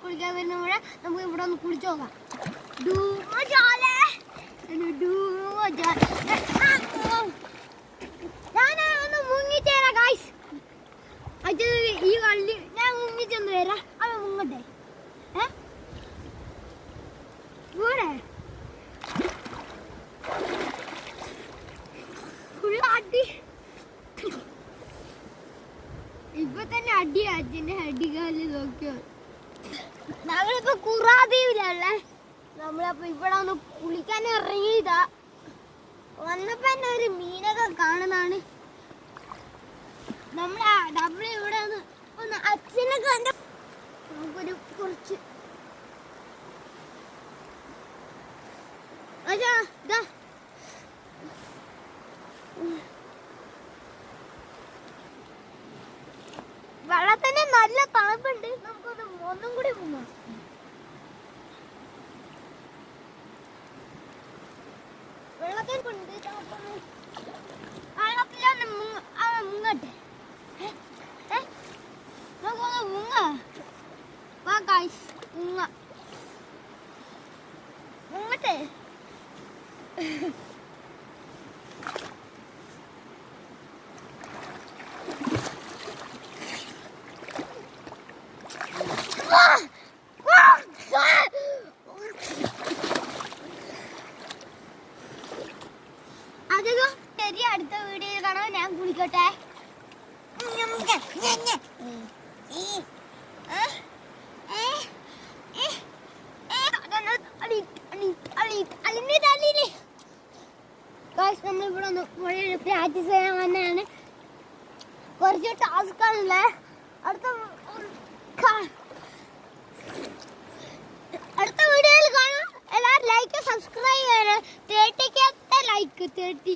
കുളിക്കാൻ വരുന്നവിടെ നമുക്ക് ഇവിടെ ഒന്ന് കുളിച്ചു നോക്കാം. ഞാനൊന്ന് മുങ്ങിച്ചേരാ ഗായ്സ്. അത് ഈ കള്ളി ഞാൻ മുങ്ങിച്ചൊന്ന് വരാം. അത് മുങ്ങട്ടെ. ഇവിടെ അടി ഇപ്പൊ തന്നെ അടി അച്ഛന്റെ അടികാലി നോക്കിയോ. ഞങ്ങളിപ്പോ കുറാദ്വീപിലല്ലേ. നമ്മളപ്പോ ഇവിടെ ഒന്ന് കുളിക്കാൻ ഇറങ്ങിയതാ. വന്നപ്പോ തന്നെ ഒരു മീനൊക്കെ കാണുന്നതാണ്. നമ്മളെ ഡബിൾ ഇവിടെ ഒന്ന് അച്ഛനെ കണ്ട നമുക്കൊരു കുറച്ച് വെള്ളത്തിന് നല്ല തണുപ്പുണ്ട്. നമുക്കൊന്ന് ഒന്നും കൂടി പോകാം. വെള്ളത്തിനുണ്ട് വെള്ളത്തിലൊന്ന് മുങ്ങട്ടെ. നമുക്കൊന്ന് മുങ്ങട്ടെ. അടുത്ത വീഡിയോയിൽ കാണാം. ഞാൻ കുളിക്കട്ടെ. നമ്മളിവിടെ ഒന്ന് പ്രാക്ടീസ് ചെയ്യാൻ വന്നതാണ്. കുറച്ച് ടാസ്ക് ആണല്ലേ. അടുത്ത വീഡിയോയിൽ കാണാം. എല്ലാവരും ലൈക്ക് സബ്സ്ക്രൈബ് ചെയ്യണം. 30 ലൈക്ക് 30